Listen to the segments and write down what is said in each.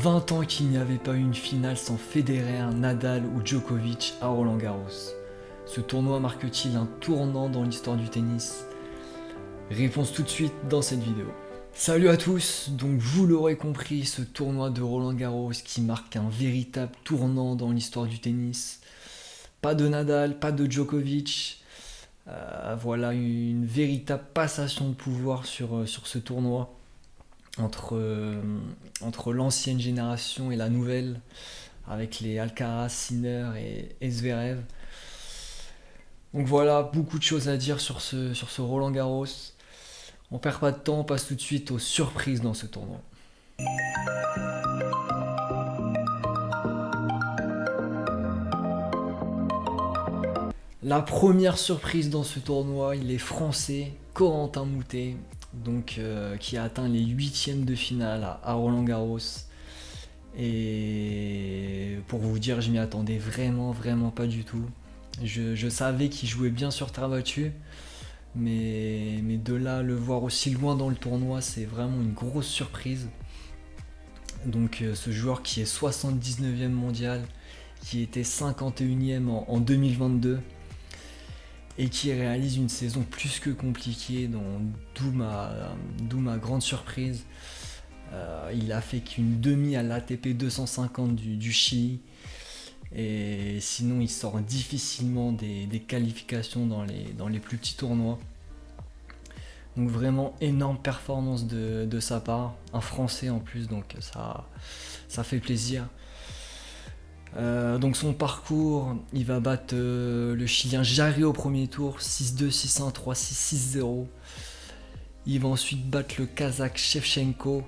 20 ans qu'il n'y avait pas eu une finale sans Federer, Nadal ou Djokovic à Roland-Garros. Ce tournoi marque-t-il un tournant dans l'histoire du tennis? Réponse tout de suite dans cette vidéo. Salut à tous, donc vous l'aurez compris, ce tournoi de Roland-Garros qui marque un véritable tournant dans l'histoire du tennis. Pas de Nadal, pas de Djokovic. Voilà une véritable passation de pouvoir sur ce tournoi entre l'ancienne génération et la nouvelle, avec les Alcaraz, Sinner et Zverev. Donc voilà, beaucoup de choses à dire sur ce Roland-Garros. On perd pas de temps, on passe tout de suite aux surprises dans ce tournoi. La première surprise dans ce tournoi, il est français, Corentin Moutet, qui a atteint les huitièmes de finale à Roland-Garros. Et pour vous dire, je m'y attendais vraiment pas du tout. Je savais qu'il jouait bien sur terre battue, mais de là le voir aussi loin dans le tournoi, c'est vraiment une grosse surprise. Donc ce joueur qui est 79e mondial, qui était 51e en 2022 et qui réalise une saison plus que compliquée, d'où ma grande surprise. Il a fait qu'une demi à l'ATP 250 du Chili. Et sinon, il sort difficilement des qualifications dans les plus petits tournois. Donc vraiment énorme performance de sa part. Un Français en plus, donc ça fait plaisir. Donc son parcours, il va battre le Chilien Jarry au premier tour, 6-2, 6-1, 3-6, 6-0. Il va ensuite battre le Kazakh Shevchenko,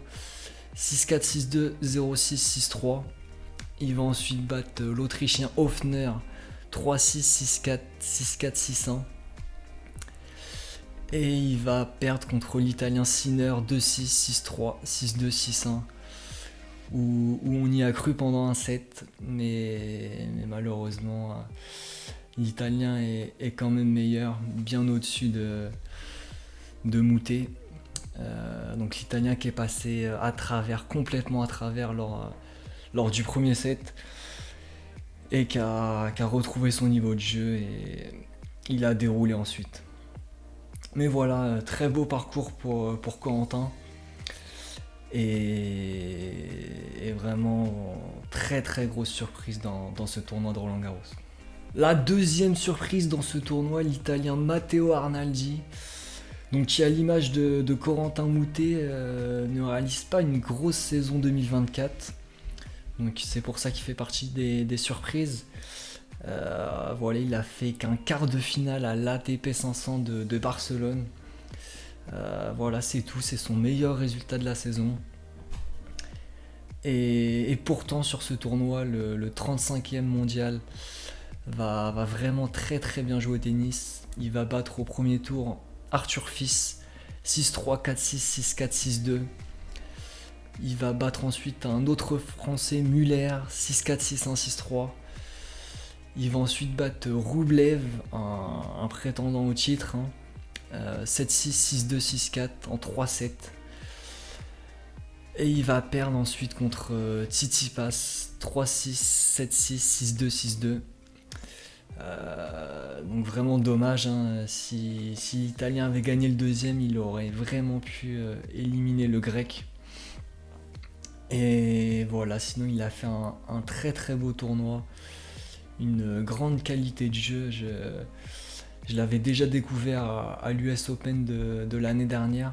6-4, 6-2, 0-6, 6-3. Il va ensuite battre l'Autrichien Hofner, 3-6, 6-4, 6-4, 6-1. Et il va perdre contre l'Italien Sinner, 2-6, 6-3, 6-2, 6-1. Où on y a cru pendant un set, mais malheureusement, l'Italien est quand même meilleur, bien au-dessus de Moutet. Donc l'Italien qui est passé complètement à travers lors du premier set et qui a retrouvé son niveau de jeu et il a déroulé ensuite. Mais voilà, très beau parcours pour Corentin et vraiment très grosse surprise dans ce tournoi de Roland-Garros. La deuxième surprise dans ce tournoi, l'Italien Matteo Arnaldi, donc qui à l'image de Corentin Moutet ne réalise pas une grosse saison 2024. Donc c'est pour ça qu'il fait partie des surprises. Voilà, il a fait qu'un quart de finale à l'ATP 500 de Barcelone. Voilà, c'est tout, c'est son meilleur résultat de la saison. Et pourtant sur ce tournoi, le 35e mondial va vraiment très bien jouer au tennis. Il va battre au premier tour Arthur Fils, 6-3, 4-6, 6-4, 6-2. Il va battre ensuite un autre français, Muller, 6-4, 6-1, 6-3. Il va ensuite battre Roublev, un prétendant au titre, 7-6, 6-2, 6-4 en 3-7. Et il va perdre ensuite contre Tsitsipas, 3-6, 7-6, 6-2, 6-2. Donc vraiment dommage, si l'Italien avait gagné le deuxième, il aurait vraiment pu éliminer le Grec. Et voilà, sinon il a fait un très beau tournoi, une grande qualité de jeu. Je l'avais déjà découvert à l'US Open de l'année dernière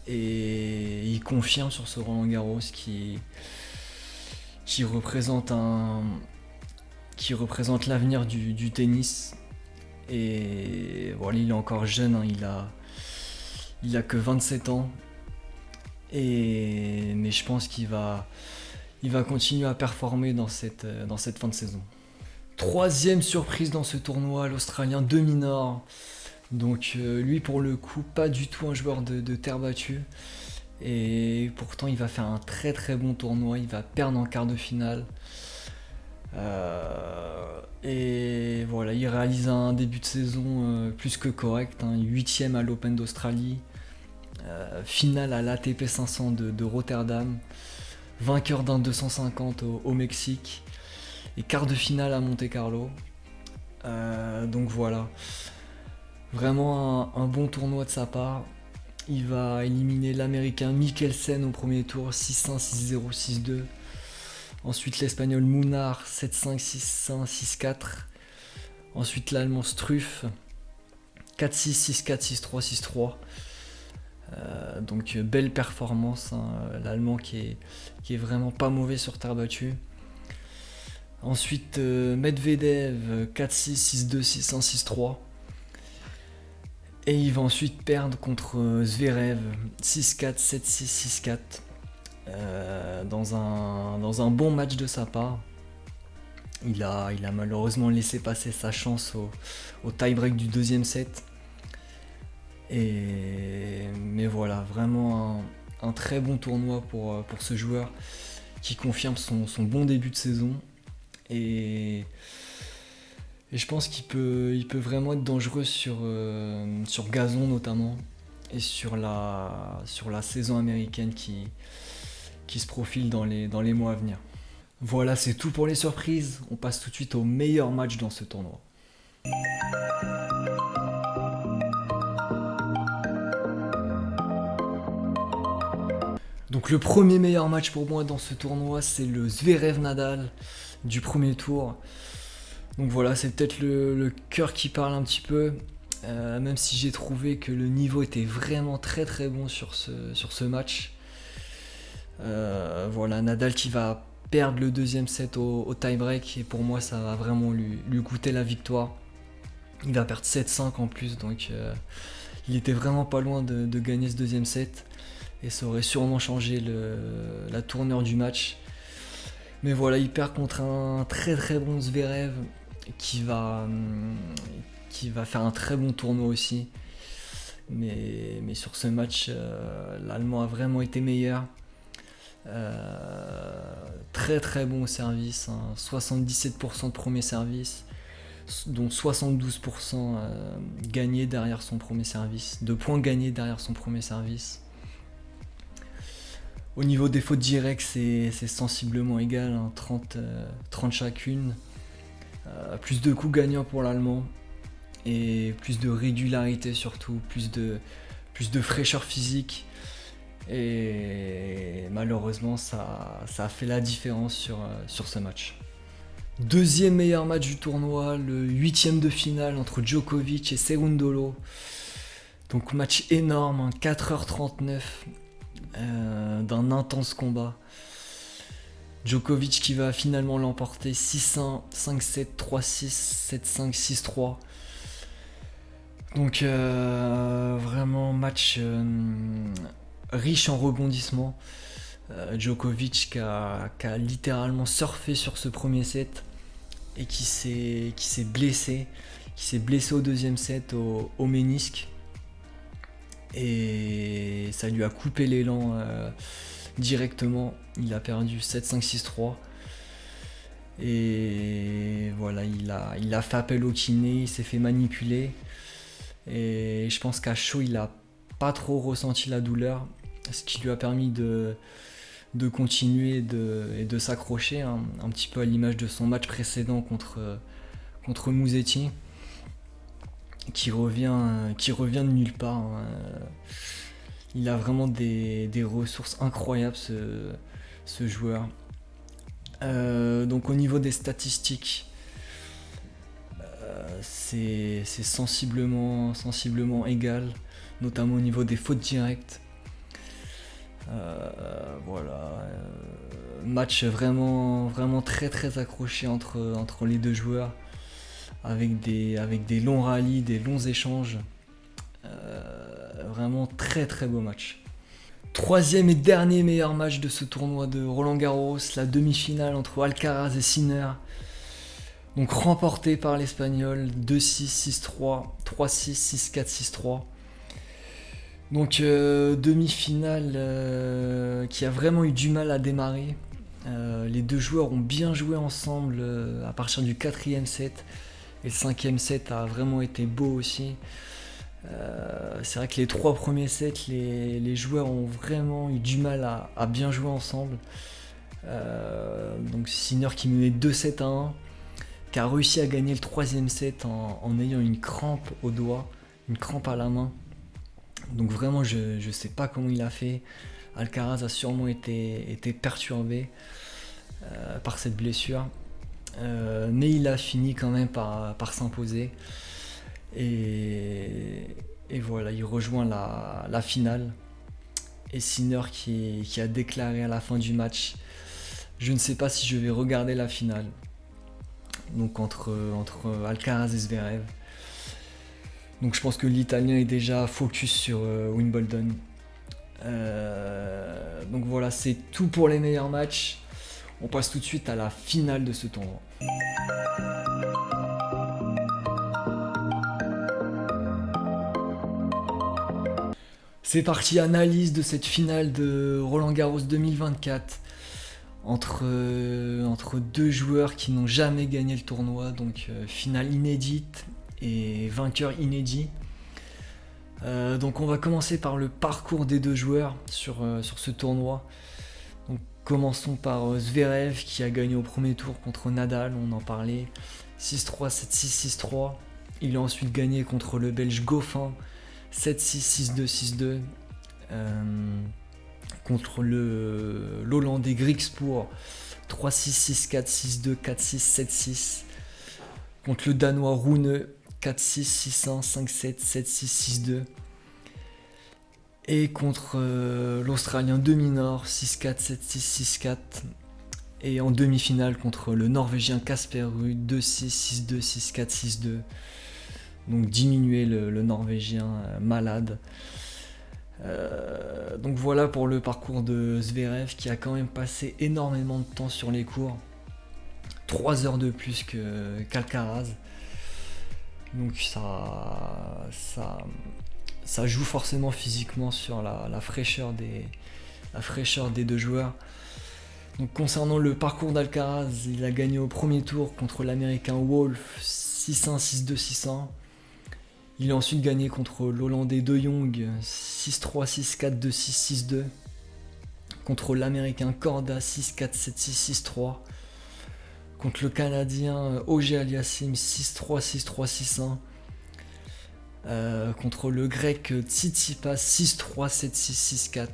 et il confirme sur ce Roland-Garros qui représente l'avenir du tennis. Et voilà, il est encore jeune, il a que 27 ans. Mais je pense qu'il va continuer à performer dans cette fin de saison. Troisième surprise dans ce tournoi, l'Australien De Minaur. Donc lui pour le coup pas du tout un joueur de terre battue. Et pourtant il va faire un très bon tournoi, il va perdre en quart de finale. Et voilà, il réalise un début de saison plus que correct, 8ème à l'Open d'Australie. Finale à l'ATP 500 de Rotterdam. vainqueur d'un 250 au Mexique et quart de finale à Monte-Carlo. Donc voilà, vraiment un bon tournoi de sa part. Il va éliminer l'américain Mikkelsen au premier tour, 6-1, 6-0, 6-2. Ensuite l'espagnol Munar, 7-5, 6-1, 6-4. Ensuite l'allemand Struff, 4-6, 6-4, 6-3, 6-3. Donc belle performance, hein, l'allemand qui est vraiment pas mauvais sur terre battue. Ensuite Medvedev, 4-6, 6-2, 6-1, 6-3. Et il va ensuite perdre contre Zverev, 6-4, 7-6, 6-4. Dans un bon match de sa part. Il a malheureusement laissé passer sa chance au tie-break du deuxième set. Mais voilà, vraiment un très bon tournoi pour ce joueur qui confirme son bon début de saison. Et je pense qu'il peut vraiment être dangereux sur gazon notamment. Et sur la saison américaine qui se profile dans les mois à venir. Voilà, c'est tout pour les surprises. On passe tout de suite au meilleur match dans ce tournoi. Donc le premier meilleur match pour moi dans ce tournoi, c'est le Zverev-Nadal du premier tour. Donc voilà, c'est peut-être le cœur qui parle un petit peu. Même si j'ai trouvé que le niveau était vraiment très très bon sur ce match. Voilà, Nadal qui va perdre le deuxième set au tie-break et pour moi ça va vraiment lui coûter la victoire. Il va perdre 7-5 en plus, donc il était vraiment pas loin de gagner ce deuxième set et ça aurait sûrement changé la tournure du match. Mais voilà, il perd contre un très très bon Zverev qui va faire un très bon tournoi aussi. Mais sur ce match, l'Allemand a vraiment été meilleur. Très très bon au service, hein, 77% de premier service, dont 72% gagnés derrière son premier service, 2 points gagnés derrière son premier service. Au niveau des fautes directes, c'est sensiblement égal, hein, 30 chacune. Plus de coups gagnants pour l'Allemand et plus de régularité surtout, plus de fraîcheur physique. Et malheureusement, ça a fait la différence sur ce match. Deuxième meilleur match du tournoi, le 8ème de finale entre Djokovic et Cerundolo. Donc match énorme, hein, 4h39 d'un intense combat. Djokovic qui va finalement l'emporter 6-1, 5-7, 3-6, 7-5, 6-3. Donc vraiment match riche en rebondissements. Djokovic qui a littéralement surfé sur ce premier set et qui s'est blessé au deuxième set au ménisque et ça lui a coupé l'élan directement. Il a perdu 7-5-6-3 et voilà, il a fait appel au kiné, il s'est fait manipuler et je pense qu'à chaud il a pas trop ressenti la douleur, ce qui lui a permis de continuer et de s'accrocher, hein, un petit peu à l'image de son match précédent contre Musetti, qui revient de nulle part, hein. Il a vraiment des ressources incroyables ce joueur. Donc au niveau des statistiques, c'est sensiblement égal, notamment au niveau des fautes directes. Voilà, match vraiment très très accroché entre les deux joueurs, avec des longs rallyes, des longs échanges. Vraiment très très beau match. Troisième et dernier meilleur match de ce tournoi de Roland Garros, la demi-finale entre Alcaraz et Sinner. Donc remporté par l'Espagnol, 2-6, 6-3, 3-6, 6-4, 6-3. Donc demi-finale qui a vraiment eu du mal à démarrer. Les deux joueurs ont bien joué ensemble à partir du 4e set. Et le 5e set a vraiment été beau aussi. C'est vrai que les 3 premiers sets, les joueurs ont vraiment eu du mal à bien jouer ensemble. Donc Sinner qui menait 2-7 à 1, qui a réussi à gagner le troisième set en ayant une crampe au doigt, une crampe à la main. Donc vraiment je sais pas comment il a fait. Alcaraz a sûrement été perturbé par cette blessure. Mais il a fini quand même par s'imposer. Et voilà, il rejoint la finale. Et Sinner qui a déclaré à la fin du match: je ne sais pas si je vais regarder la finale. Donc entre Alcaraz et Zverev. Donc je pense que l'Italien est déjà focus sur Wimbledon. Donc voilà, c'est tout pour les meilleurs matchs. On passe tout de suite à la finale de ce tournoi. C'est parti, analyse de cette finale de Roland-Garros 2024 entre deux joueurs qui n'ont jamais gagné le tournoi, donc finale inédite et vainqueur inédit. Donc on va commencer par le parcours des deux joueurs sur ce tournoi. Donc commençons par Zverev qui a gagné au premier tour contre Nadal, on en parlait, 6-3, 7-6, 6-3. Il a ensuite gagné contre le Belge Goffin, 7-6, 6-2, 6-2. Contre l'Hollandais Griekspoor, 3-6, 6-4, 6-2, 4-6, 7-6. Contre le Danois Rune, 4-6, 6-1, 5-7, 7-6, 6-2. Et contre l'Australien Deminor, 6-4, 7-6, 6-4. Et en demi-finale contre le Norvégien Casper Ruud, 2-6, 6-2, 6-4, 6-2. Donc diminuer le Norvégien malade. Donc voilà pour le parcours de Zverev qui a quand même passé énormément de temps sur les cours. 3 heures de plus qu'Alcaraz. Donc ça joue forcément physiquement sur la fraîcheur des deux joueurs. Donc concernant le parcours d'Alcaraz, il a gagné au premier tour contre l'Américain Wolf 6-1, 6-2, 6-1. Il a ensuite gagné contre l'Hollandais De Jong 6-3, 6-4, 2-6, 6-2. Contre l'Américain Korda 6-4, 7-6, 6-3. Contre le Canadien Auger-Aliassime 6-3, 6-3, 6-1. Contre le Grec Tsitsipas 6-3, 7-6, 6-4.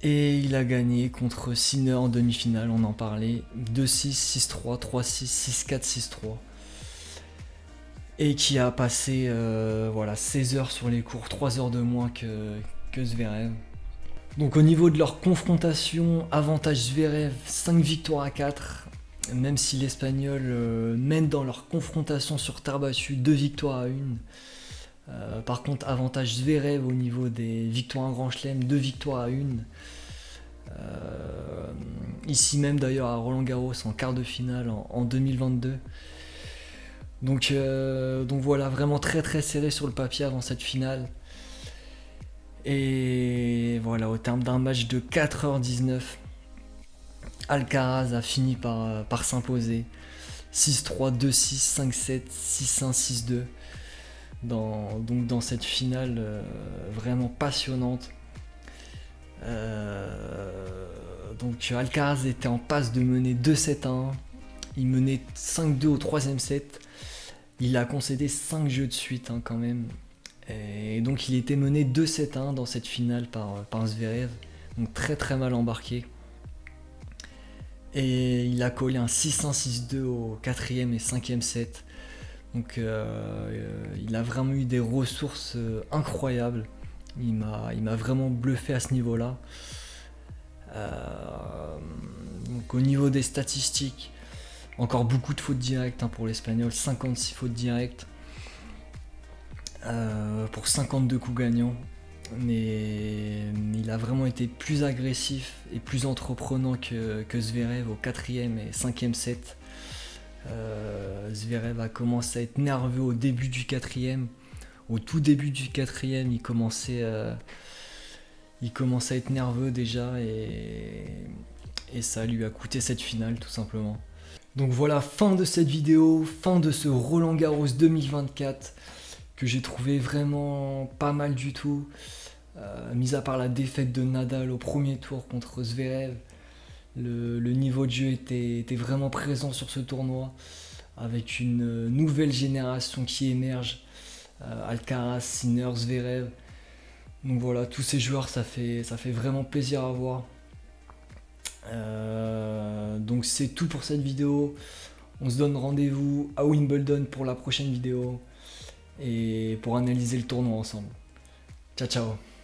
Et il a gagné contre Sinner en demi-finale, on en parlait, 2-6, 6-3, 3-6, 6-4, 6-3. Et qui a passé 16 heures sur les cours, 3 heures de moins que Zverev. Donc au niveau de leur confrontation, avantage Zverev, 5 victoires à 4, même si l'Espagnol mène dans leur confrontation sur terre battue 2 victoires à 1. Par contre, avantage Zverev au niveau des victoires en Grand Chelem, 2 victoires à 1. Ici même d'ailleurs à Roland-Garros en quart de finale en 2022. Donc voilà, vraiment très très serré sur le papier avant cette finale. Et voilà, au terme d'un match de 4h19, Alcaraz a fini par s'imposer. 6-3, 2-6, 5-7, 6-1, 6-2. Dans cette finale vraiment passionnante. Donc Alcaraz était en passe de mener 2-7 à 1. Il menait 5-2 au troisième set. Il a concédé 5 jeux de suite quand même. Et donc il était mené 2-7 à 1 dans cette finale par Zverev. Donc très très mal embarqué. Et il a collé un 6-1, 6-2 au 4e et 5e set. Donc il a vraiment eu des ressources incroyables. Il m'a vraiment bluffé à ce niveau-là. Donc au niveau des statistiques, encore beaucoup de fautes directes pour l'Espagnol, 56 fautes directes pour 52 coups gagnants. Mais il a vraiment été plus agressif et plus entreprenant que Zverev au 4e et 5e set. Zverev a commencé à être nerveux au début du 4e. Au tout début du 4e, il commençait à être nerveux déjà et ça lui a coûté cette finale tout simplement. Donc voilà, fin de cette vidéo, fin de ce Roland-Garros 2024 que j'ai trouvé vraiment pas mal du tout. Mis à part la défaite de Nadal au premier tour contre Zverev, Le niveau de jeu était vraiment présent sur ce tournoi, avec une nouvelle génération qui émerge. Alcaraz, Sinner, Zverev. Donc voilà, tous ces joueurs, ça fait vraiment plaisir à voir. Donc c'est tout pour cette vidéo. On se donne rendez-vous à Wimbledon pour la prochaine vidéo et pour analyser le tournoi ensemble. Ciao ciao.